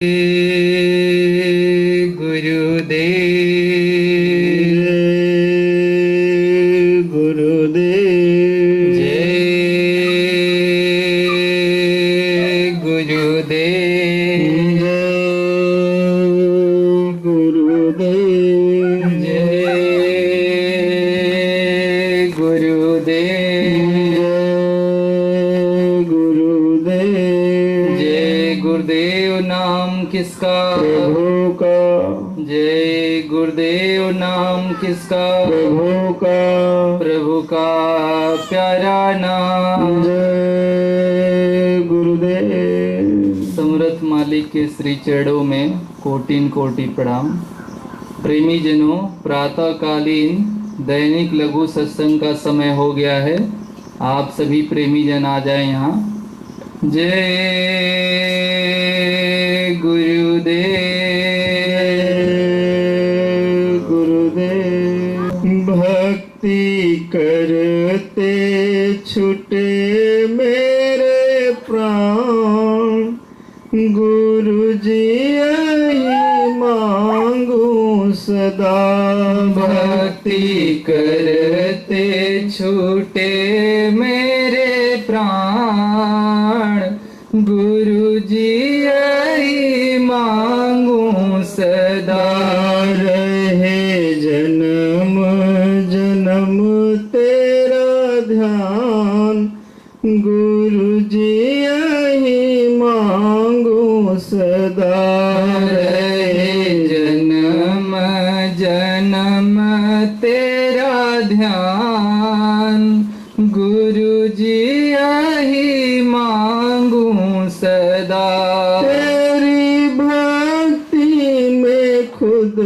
गुरुदेव गुरुदेव जय गुरुदेव गुरुदेव जय गुरुदेव गुरुदेव जय गुरुदेव नाम किसका प्रभु का। जय गुरुदेव नाम किसका प्रभु का। प्रभु का प्यारा नाम जय गुरुदेव। समर्थ मालिक के श्री चरणों में कोटिन कोटि प्रणाम। प्रेमी जनों, प्रातःकालीन दैनिक लघु सत्संग का समय हो गया है। आप सभी प्रेमी जन आ जाए यहाँ। जय गुरुदेव गुरुदेव। भक्ति करते छूटे मेरे प्राण, गुरु जी यही मांगू सदा। भक्ति करते छूटे मेरे प्राण, गुरु जी यही मांगू सदा। रहे जन्म जन्म तेरा ध्यान, गुरु जी यही मांगू सदा। रहे जन्म जन्म तेरा ध्यान, गुरु जी यही मांगू सदा। तेरी भक्ति में खुद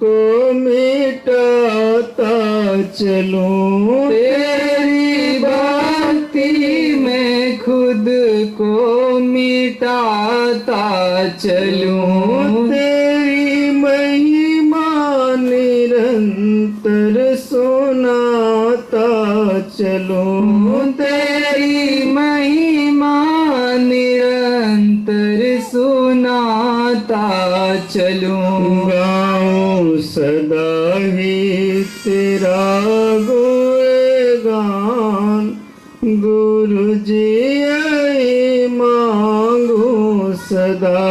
को मिटाता चलूं। तेरी भक्ति में खुद को मिटाता चलूं। तेरी महिमा निरंतर सुनाता चलूं। तेरी महिमा निरंतर सुनाता चलूं। गाऊं सदा ही तेरा गुणगान, गुरु जी यही मांगू सदा।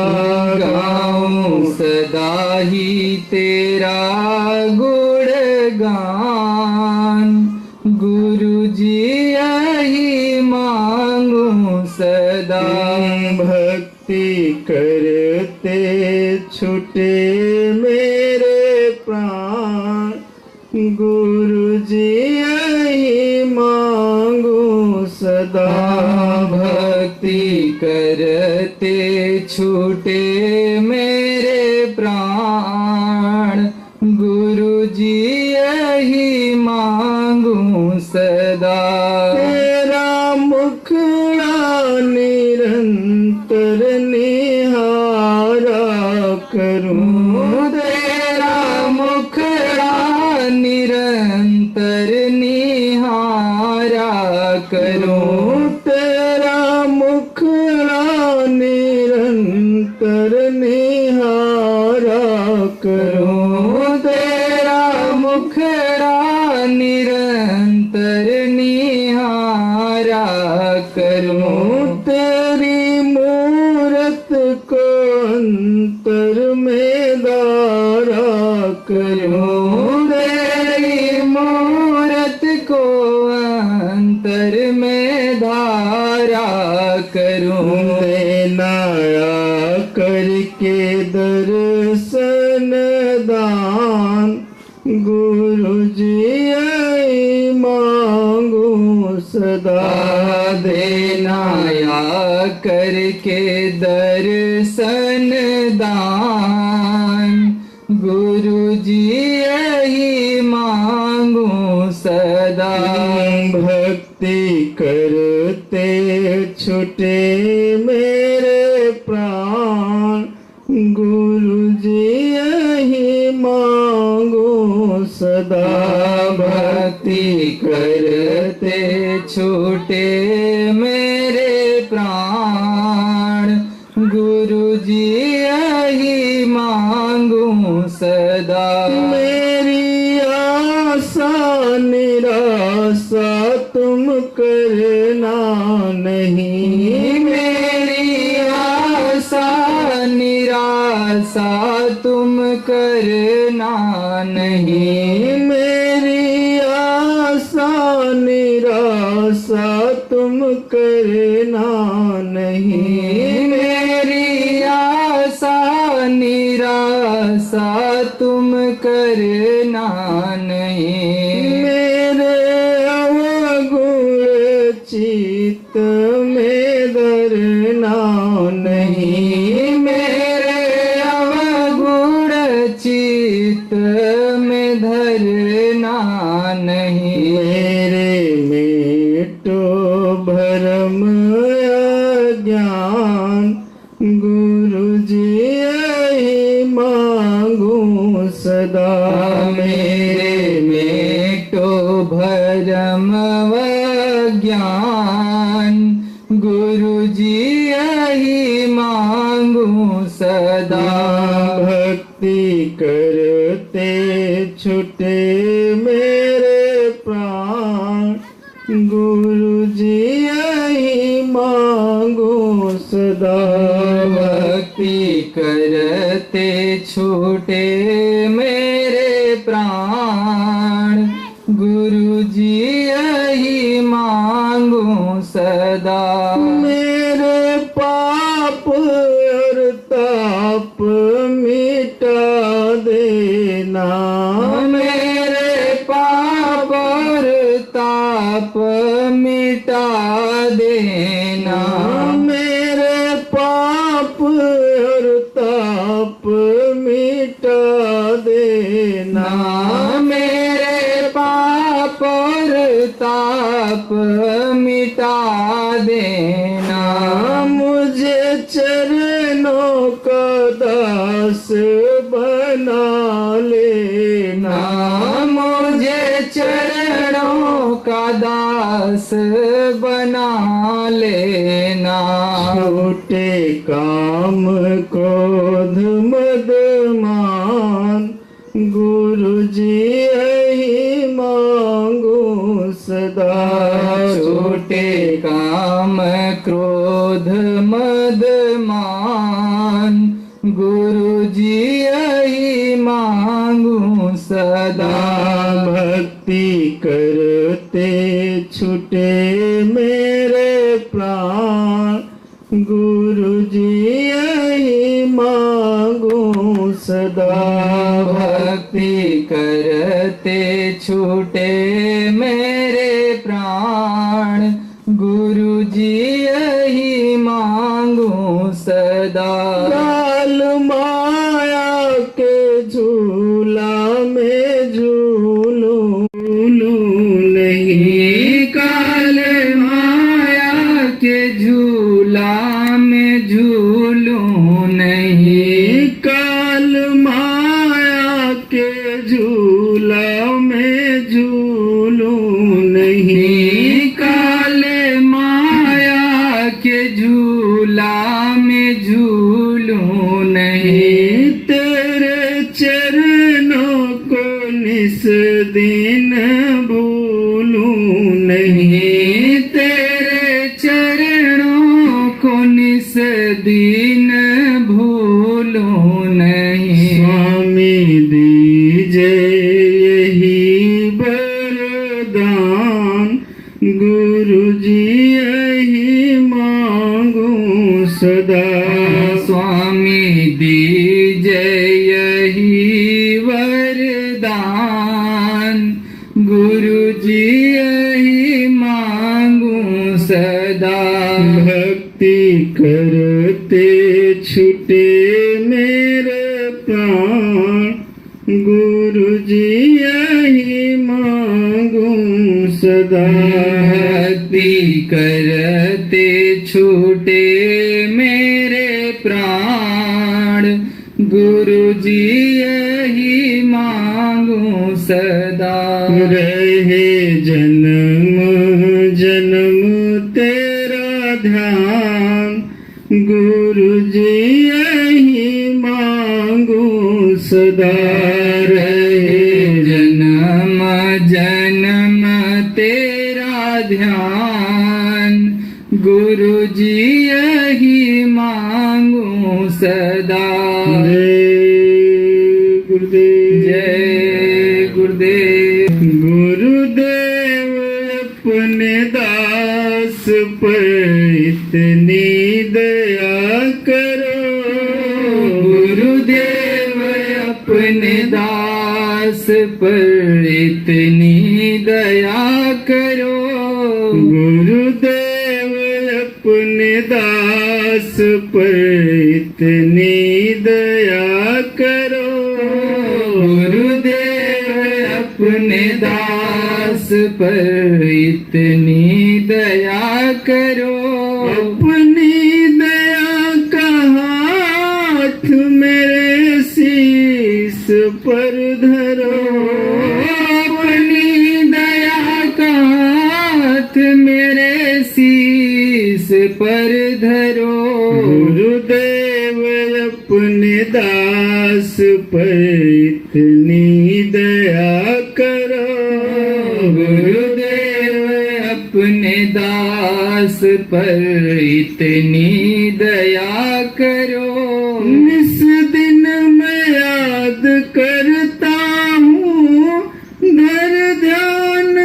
गाऊं सदा ही तेरा गुणगान, गुरु जी यही मांगू सदा। भक्ति करते छूटे मेरे प्राण, गुरु जी यही मांगू सदा। भक्ति करते छूटे मेरे प्राण, गुरु जी यही मांगू सदा। तेरा मुखड़ा निरंतर निहारा करूं। तेरा मुखड़ा निरंतर निहारा करूं। तेरा मुखड़ा निरंतर निहारा करूं। तेरा मुखड़ा निरंतर निहारा करूं। तेरी मूरत को अंतर में दारा करूं। तेरी मूरत को अंतर में धारा करूं। देनाया करके दर्शन दान, गुरु जी यही मांगू सदा। देनाया करके दर्शन दान, गुरु जी यही मांगू सदा। भक्ति करते छूटे मेरे प्राण, गुरु जी यही मांगू सदा। भक्ति करते छूटे मेरे प्राण, गुरु जी यही मांगू सदा। मेरी आशा निराशा तुम करना नहीं, मेरी आशा निराशा तुम करना नहीं, मेरी आशा निराशा तुम करना नहीं, मेरी आशा निराशा तुम करना नहीं। मेरे अवगुण चित्त में धरना नहीं, मेरे अवगुण चित्त में धरना नहीं। मेरे मेटो भरम अज्ञान, गुरु जी यही मांगू सदा। मेरे मेटो भरम ज्ञान, गुरु जी यही मांगू सदा। भक्ति करते छुटे मेरे प्राण, गुरु जी यही मांगू सदा। भक्ति करते छूटे मेरे प्राण, गुरु जी यही मांगू सदा। मेरे पाप और ताप मिटा देना, मेरे पाप और ताप मिटा देना, मेरे पाप और ताप मिटा देना, मेरे पाप और ताप मिटा देना। मुझे चरणों का दास बना लेना, मुझे चरणों का दास बना लेना। छोटे काम क्रोध मद मान, गुरु जी यही मांगू सदा। छोटे काम क्रोध मद मान, गुरु जी यही मांगू सदा। भक्ति करते छुटे मेरे प्राण, गुरु जी यही मांगू सदा। भक्ति करते छूटे मेरे प्राण, गुरु जी यही मांगू सदा। काल माया के झूला में झूलूं नहीं, काल माया के झूला में झूलूं नहीं, काल माया के झूला में झूलूं नहीं, काल माया के झूला में झूलूं नहीं। तेरे चरणों को निस दिन भूलूं नहीं, तेरे चरणों को निस दिन भूलूं नहीं। स्वामी दीजे यही वरदान, गुरु जी यही मांगू सदा। स्वामी दीजे यही वरदान, गुरु जी यही मांगू सदा। भक्ति करते छुटे मेरे प्राण, गुरु जी यही मांगू सदा। भक्ति करते छूटे मेरे प्राण, गुरु जी यही मांगू सदा। रहे जन्म जन्म तेरा ध्यान, गुरु जी यही सदा रहे। जन्म जन्म तेरा ध्यान गुरु जी यही मांगू सदा। जय गुरुदेव। जय गुरुदेव। गुरुदेव अपने दास पर इतनी दया करो। गुरुदेव अपने दास पर इतनी दया करो। गुरुदेव अपने दास पर इतनी दया करो। गुरुदेव अपने दास पर इतनी दया करो। अपनी दया का हाथ मेरे शीस पर धरो। अपनी दया का हाथ मेरे शीस पर धरो। गुरुदेव अपने दास पर इतनी दया करो। गुरुदेव अपने दास पर इतनी दया करो। इस दिन मैं याद करता हूँ धर ध्यान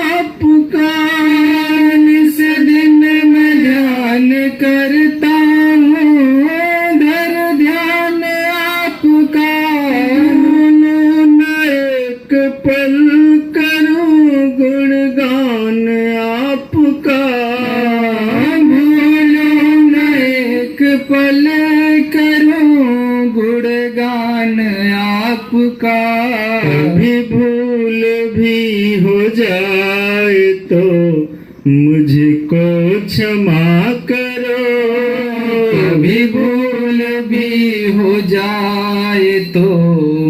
आपका। इस दिन मैं ध्यान करता हूँ धर ध्यान आपका। एक पल करूं गुणगान आपका। भूलो न एक पल करूं गुणगान आपका। कभी भूल भी हो जाए तो मुझको क्षमा करो। कभी भूल भी हो जाए तो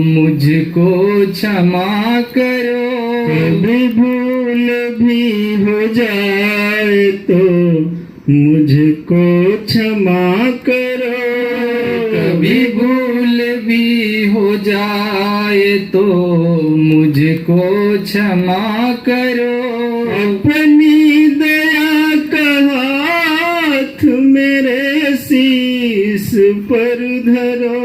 मुझको क्षमा करो। कभी भूल भी हो जाए तो मुझको क्षमा करो। कभी भूल भी हो जाए तो मुझको क्षमा करो। अपनी दया का हाथ मेरे शीस पर धरो।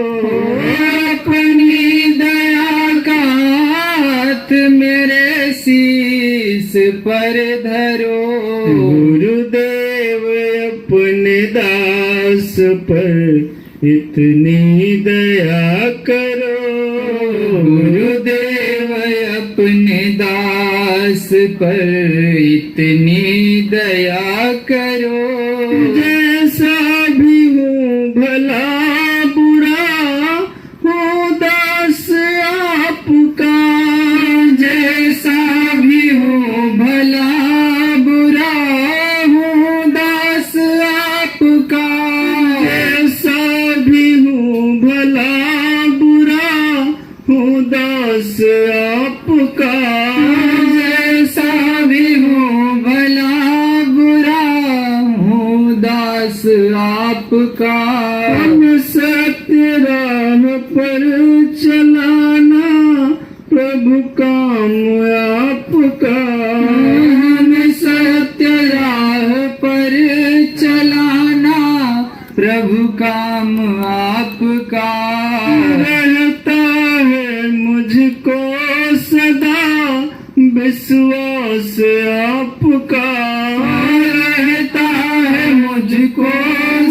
अपनी दया का हाथ मेरे शीस पर धरो। गुरुदेव अपने दास पर इतनी दया करो। गुरुदेव अपने दास पर इतनी दया करो। जैसा भी हूँ भला बुरा हूँ दास आपका। जैसा भी हूँ भला बुरा हूँ दास आपका। जैसा भी हूँ भला बुरा हूँ दास आपका। जैसा भी हूँ भला बुरा हूँ दास आपका। हम सत्य राह पर चलाना प्रभु काम आपका। हम सत्य राह पर चलाना प्रभु काम आपका। रहता है मुझको सदा विश्वास आपका। रहता है मुझको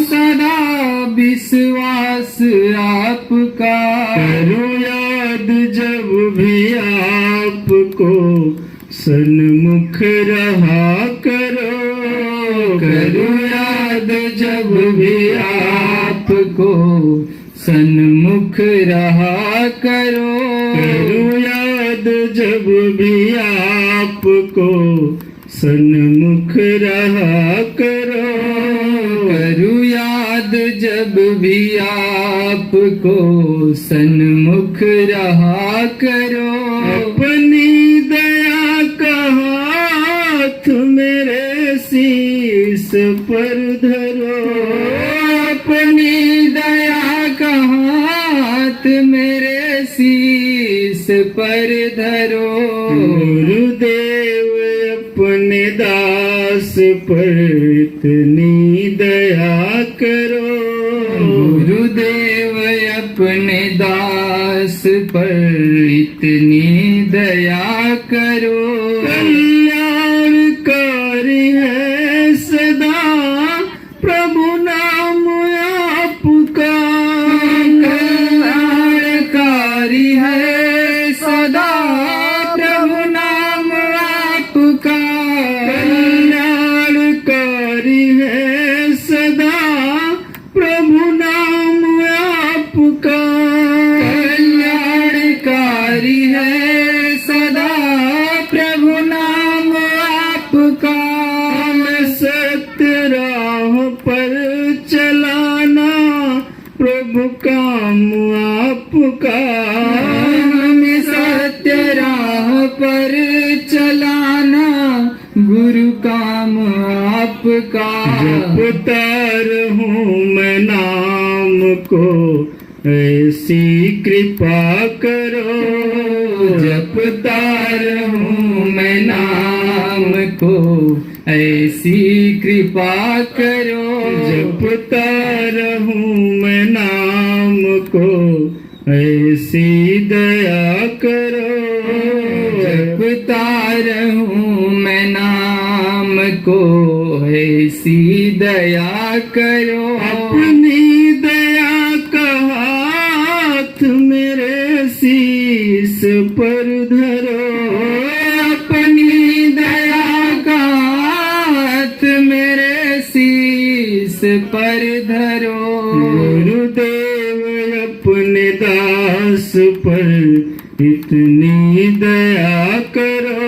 सदा विश्वास आपका। करो याद जब भी आपको सन्मुख रहा करो। करो याद जब भी आपको सन्मुख रहा करो। करो याद जब भी आपको सन्मुख रहा करो। करो याद जब भी आपको सन्मुख रहा करो। अपनी दया का हाथ मेरे शीस पर धरो। अपनी दया का हाथ मेरे शीस पर धरो। गुरुदेव अपने दास पर इतनी दया करो। गुरुदेव अपने दास पर इतनी दया करो। कल्याणकारी है सदा प्रभु नाम आपका। कल्याणकारी है सदा प्रभु नाम आपका। कल्याणकारी है सदा प्रभु नाम आपका। कल्याणकारी है सदा प्रभु नाम आपका। सत्य राह पर चलाना प्रभु काम आपका। हमें सत्य राह पर चलाना गुरु काम आपका। जपता रहूं मैं नाम को ऐसी कृपा करो। जपता रहूं मैं नाम को ऐसी कृपा करो। जपता रहूं मैं नाम को ऐसी दया करो। जपता रहूं मैं नाम को ऐसी दया करो। अपनी दया का हाथ मेरे शीस पर धरो। अपनी दया का हाथ मेरे शीस पर धरो। गुरुदेव अपने दास पर इतनी दया करो।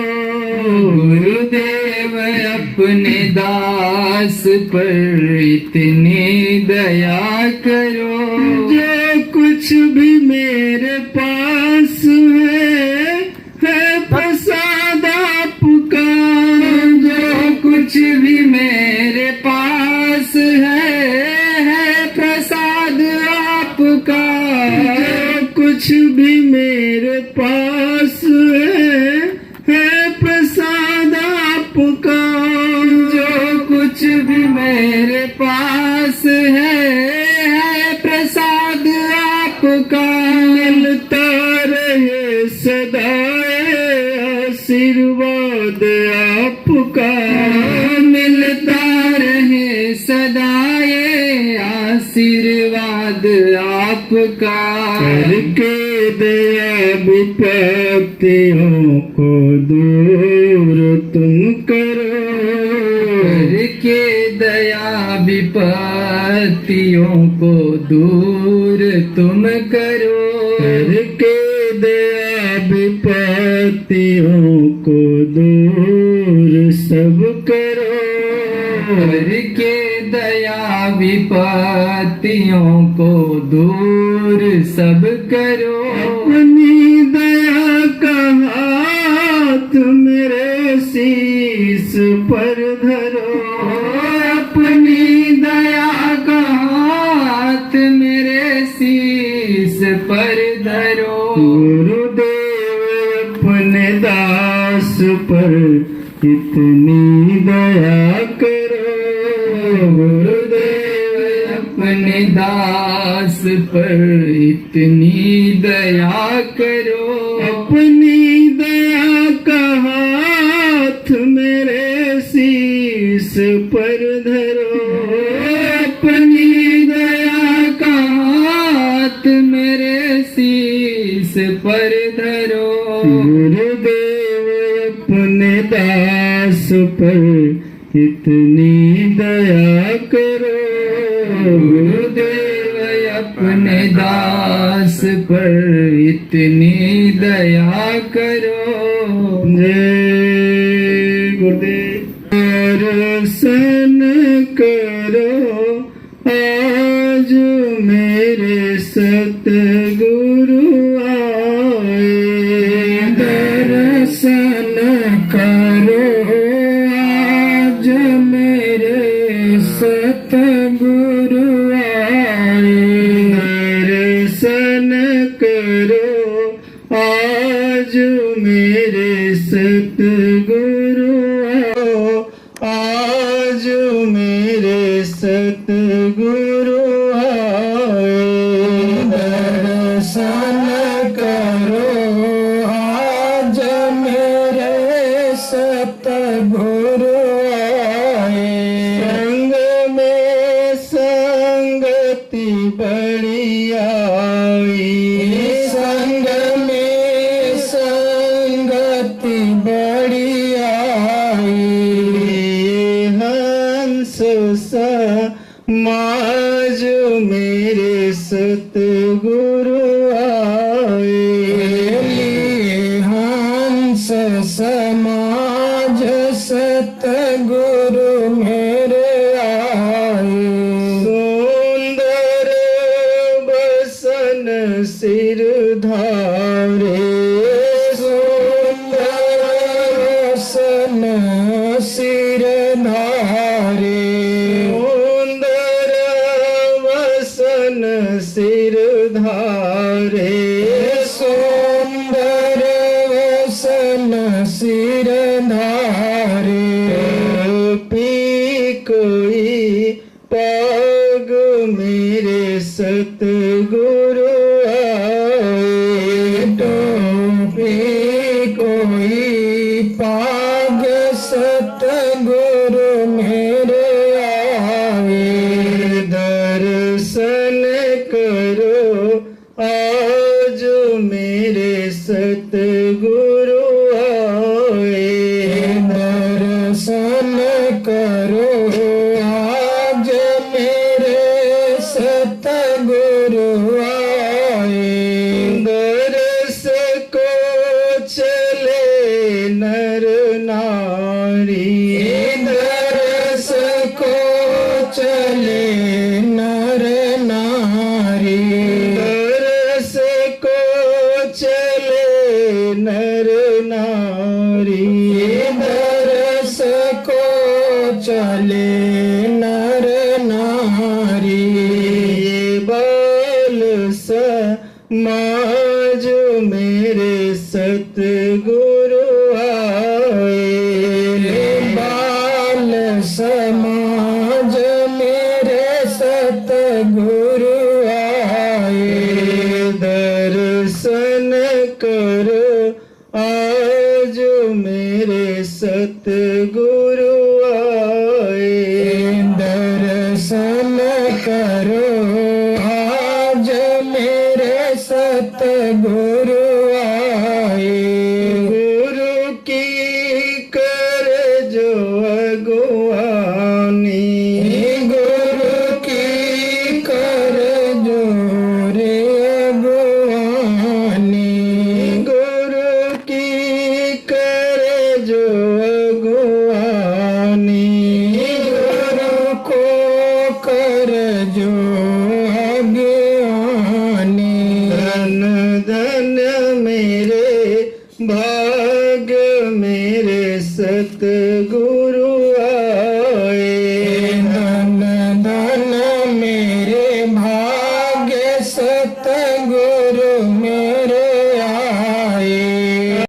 गुरुदेव अपने दास पर इतनी दया करो। जो कुछ भी मेरे पास है प्रसाद आपका। जो कुछ भी मेरे पास है प्रसाद आपका। जो कुछ भी मेरे पास है प्रसाद आपका। जो कुछ भी मेरे पास है प्रसाद आपका। मिलता रहे सदा आशीर्वाद आपका। मिलता रहे सदा ये आशीर्वाद आपका। करके दया विपत्तियों को दूर तुम करो। करके दया विपत्तियों को दूर तुम करो। करके दया विपत्तियों को दूर सब करो। करके दया विपत्तियों को दूर सब करो। अपनी दया का हाथ मेरे शीस पर धरो। अपनी दया का हाथ मेरे शीस पर धरो। गुरुदेव अपने दास पर इतनी दया करो। गुरुदेव अपने दास पर इतनी दया करो। अपनी दया का हाथ मेरे शीस पर धरो। अपनी दया का हाथ मेरे शीस पर धरो। गुरुदेव अपने दास पर इतनी दया करो। गुरुदेव अपने दास पर इतनी दया करो। जय गुरुदेव। दर्शन करो आज मेरे सतगुरु आए। दर्शन करो आज मेरे सतगुरु आए। दर्शन दर्शन करो आज मेरे सतगुरु आओ, आज मेरे सतगुरु आए। दर्शन करो आज मेरे सतगुरु आए। संग में संगति बड़ी आई, संग में संगति बड़ी आई। हंस समाज मेरे सतगुरु आए। हंस समाज सतगुरु मेरे आए। सुंदर बसन सिर धारे, सुंदर बसन सिर धारे। सुंदर बसन सिर धारे, सुंदर बसन सिर धारे। पी कोई पग मेरे सतगुरु आए। टोपी कोई पाग सतगुरु मेरे आए। दर्शन करो आज मेरे सतगुरु आए। दर्शन करो आज मेरे सतगुरु आए। दरस को चले नर नारी, दरस को चले नर नारी। दरस को चले नर नारी, दरस को चले नर नारी। ये बाल समाज मेरे सतगुरु आए। बाल समाज मेरे सतगुरु आए। दर्शन करो आज मेरे सतगुरु आए। दर्शन करो आज मेरे सतगुरु आए। गुरु की कर जो अगुवानी, गुरु की कर जो रे अगुवानी। गुरु की कर जो अगुवानी, गुरु को कर जो अज्ञानी। धन धन मेरे भाग मेरे सतगुरु आए।